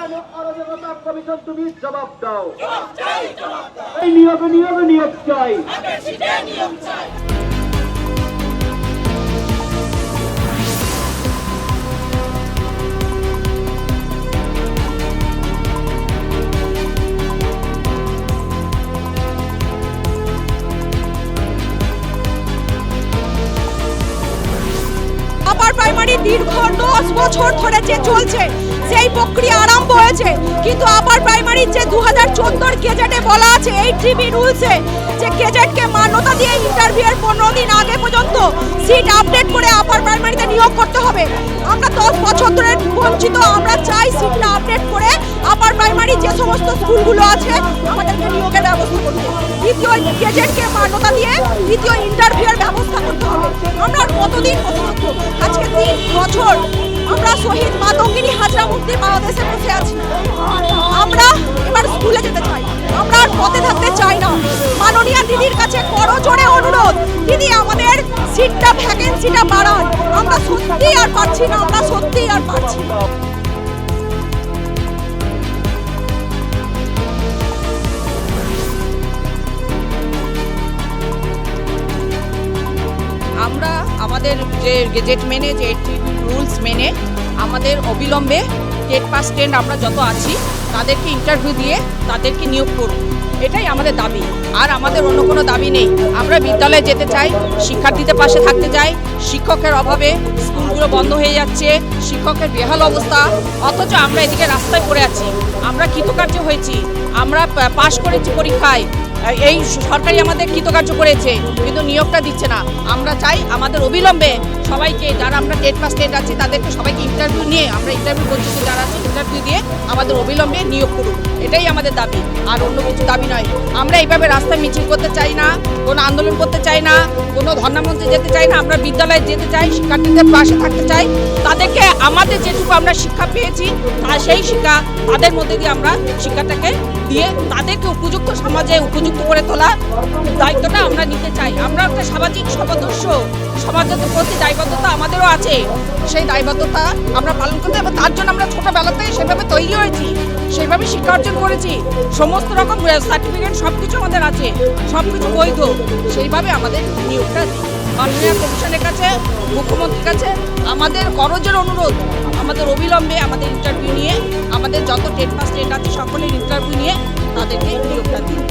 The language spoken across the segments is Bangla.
কেন অরাজকতা কমিশন তুমি জবাব দাও। এই নিয়োগ চাই। আপার প্রাইমারি দীর্ঘ 10 বছর ধরে যে চলছে সেই প্রক্রিয়া আরম্ভ হয়েছে, কিন্তু আপার প্রাইমারি যে 2014 গেজেটে বলা আছে 8GB রুলসে যে গেজেটকে মান্যতা দিয়ে ইন্টারভিউয়ের 15 দিন আগে পর্যন্ত সিট আপডেট করে আপার প্রাইমারিতে নিয়োগ করতে হবে। আমরা 10 বছর ধরে বঞ্চিত। আমরা চাই সিটটা আপডেট করে আপার প্রাইমারি যে সমস্ত স্কুলগুলো আছে আমাদেরকে নিয়োগের ব্যবস্থা করতে, দ্বিতীয় গেজেটকে মান্যতা দিয়ে দ্বিতীয় ইন্টারভিউয়ের ব্যবস্থা করতে হবে। আমরা আর কতদিন বসে থাকবো? আজকে 3 বছর আমরা শহীদ মাতঙ্গিনী হাজরা মুক্তির বাংলাদেশে বসে আছি। আমরা এবার স্কুলে যেতে চাই, আমরা আর পথে থাকতে চাই না। মাননীয় দিদির কাছে করজোড়ে অনুরোধ, দিদি আমাদের সিটটা ভ্যাকেন্সিটা বাড়ান। আমরা সত্যিই আর পারছি না, আমরা সত্যিই আর পারছি না। আমরা আমাদের যে গেজেট মেনে যে রুলস মেনে আমাদের অবিলম্বে টেট পাস 10 আমরা যত আছি তাদেরকে ইন্টারভিউ দিয়ে তাদেরকে নিয়োগ করুন, এটাই আমাদের দাবি। আর আমাদের অন্য কোনো দাবি নেই। আমরা বিদ্যালয়ে যেতে চাই, শিক্ষার্থীদের পাশে থাকতে চাই। শিক্ষকের অভাবে স্কুলগুলো বন্ধ হয়ে যাচ্ছে, শিক্ষকের বেহাল অবস্থা, অথচ আমরা এদিকে রাস্তায় পড়ে আছি। আমরা কৃতকার্য হয়েছি, আমরা পাশ করেছি পরীক্ষায়, এই সরকারি আমাদের কৃতকার্য করেছে, কিন্তু নিয়োগটা দিচ্ছে না। আমরা চাই আমাদের অবিলম্বে সবাইকে, যারা আমরা টেট পাস 10 আছি তাদেরকে সবাইকে ইন্টারভিউ নিয়ে, আমরা ইন্টারভিউ বঞ্চিত যারা আছে ইন্টারভিউ দিয়ে আমাদের অবিলম্বে নিয়োগ করুন, এটাই আমাদের দাবি। আর অন্য কিছু দাবি নয়। আমরা এইভাবে রাস্তায় মিছিল করতে চাই না, কোনো আন্দোলন করতে চাই না, কোনো ধর্নামঞ্চে যেতে চাই না। আমরা বিদ্যালয়ে যেতে চাই, শিক্ষার্থীদের পাশে থাকতে চাই, তাদেরকে আমাদের যেটুকু আমরা শিক্ষা পেয়েছি সেই শিক্ষা তাদের মধ্যে দিয়ে আমরা শিক্ষাটাকে দিয়ে তাদেরকে উপযুক্ত সমাজে উপযুক্ত করে তোলা দায়িত্বটা আমরা নিতে চাই। আমরা একটা সামাজিক সদস্য, সমাজের প্রতি দায়বদ্ধতা আমাদেরও আছে, সেই দায়বদ্ধতা আমরা পালন করতে এবং তার জন্য আমরা ছোটোবেলা থেকে সেভাবে তৈরি হয়েছি, সেইভাবে শিক্ষা অর্জন করেছি। সমস্ত রকম সার্টিফিকেট সব কিছু আমাদের আছে, সব কিছু বৈধ, সেইভাবে আমাদের নিয়োগটা দিই। মাননীয় কমিশনের কাছে, মুখ্যমন্ত্রীর কাছে আমাদের করজোড়ে অনুরোধ, আমাদের অবিলম্বে আমাদের ইন্টারভিউ নিয়ে, আমাদের যত টেট পাস 10 আছে সকলের ইন্টারভিউ নিয়ে তাদেরকে নিয়োগটা দিই।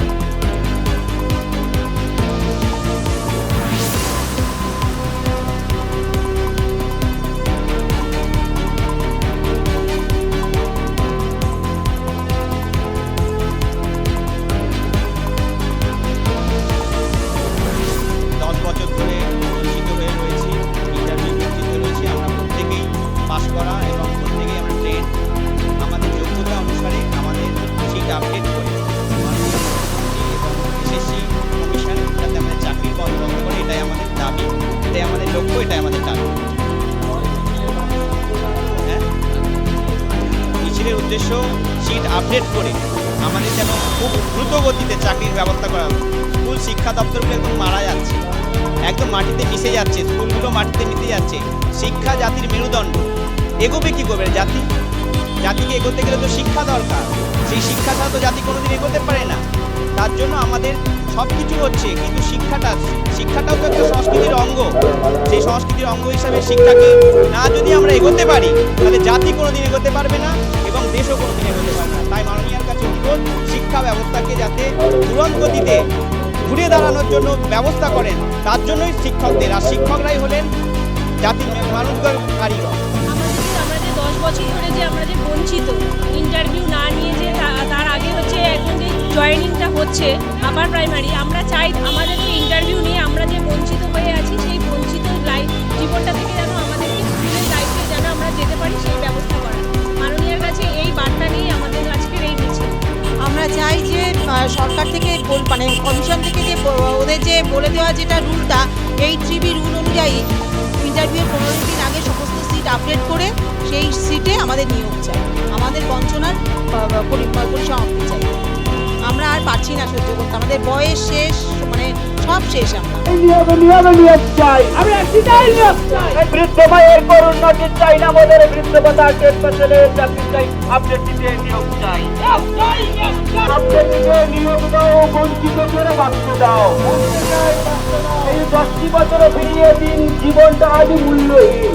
আপডেট করে এসএসসি কমিশন যাতে আমাদের চাকরির পদ বন্ধ করে, এটাই আমাদের দাবি, এটাই আমাদের লক্ষ্য, এটাই আমাদের দাবি। হ্যাঁ, মিছিলের উদ্দেশ্য সিট আপডেট করে আমাদের যেন খুব দ্রুত গতিতে চাকরির ব্যবস্থা করা হবে। স্কুল শিক্ষা দপ্তরগুলো একদম মারা যাচ্ছে, একদম মাটিতে মিশে যাচ্ছে, স্কুলগুলো মাটিতে মিশে যাচ্ছে। শিক্ষা জাতির মেরুদণ্ড, এগোবে কী করবে জাতি? জাতিকে এগোতে গেলে তো শিক্ষা দরকার, সেই শিক্ষা ছাড়া তো জাতি কোনোদিন এগোতে পারে না। তার জন্য আমাদের সব কিছু হচ্ছে, কিন্তু শিক্ষাটাও তো একটা সংস্কৃতির অঙ্গ। সেই সংস্কৃতির অঙ্গ হিসাবে শিক্ষাকে না যদি আমরা এগোতে পারি, তাহলে জাতি কোনোদিন এগোতে পারবে না এবং দেশও কোনোদিন এগোতে পারবে না। তাই মাননীয়ার কাছে অনুরোধ, শিক্ষা ব্যবস্থাকে যাতে তুরন্ত গতিতে ঘুরে দাঁড়ানোর জন্য ব্যবস্থা করেন, তার জন্যই শিক্ষকদের, আর শিক্ষকরাই হলেন জাতির মানুষদের কারিগর। আমরা যে 10 বছর ধরে যে আমরা যে বঞ্চিত, ইন্টারভিউ না নিয়ে যে তার আগে হচ্ছে এখন যে জয়েনিংটা হচ্ছে আপার প্রাইমারি, আমরা চাই আমাদেরকে ইন্টারভিউ নিয়ে আমরা যে বঞ্চিত হয়ে আছি সেই বঞ্চিত জীবনটা থেকে যেন আমাদেরকে স্কুলের লাইফে যেন আমরা যেতে পারি সেই ব্যবস্থা করা। মাননীয়ার কাছে এই বার্তা নিয়ে আমাদের আজকের এই মিছিল। আমরা চাই যে সরকার থেকে মানে কমিশন থেকে যে ওদের যে বলে দেওয়া যেটা রুলটা 8GB রুল অনুযায়ী ইন্টারভিউয়ের 15 দিন আগে সমস্ত সিট আপডেট করে সেই সিটে আমাদের নিয়োগ চাই, আমাদের বঞ্চনার পরিসমাপ্তি চাই। আমরা আর আর পারছি না সহ্য করতে, আমাদের বয়স শেষ, মানে সব শেষ আমরা। এই নিয়োগ চাই, আমি একটাই নিয়োগ চাই। এই বৃদ্ধ ভাইয়ের করুণ নোটিশ চাই না, আমাদের বৃদ্ধ ভাতা 10% চাকরি চাই, আপডেট দিতে নিয়োগ চাই। আপডেট দিতে নিয়োগ দাও, বঞ্চিত করে বাঁচতে দাও। এই 10টি বছর ফিরিয়ে দিন, জীবনটা আজ মূল্যহীন।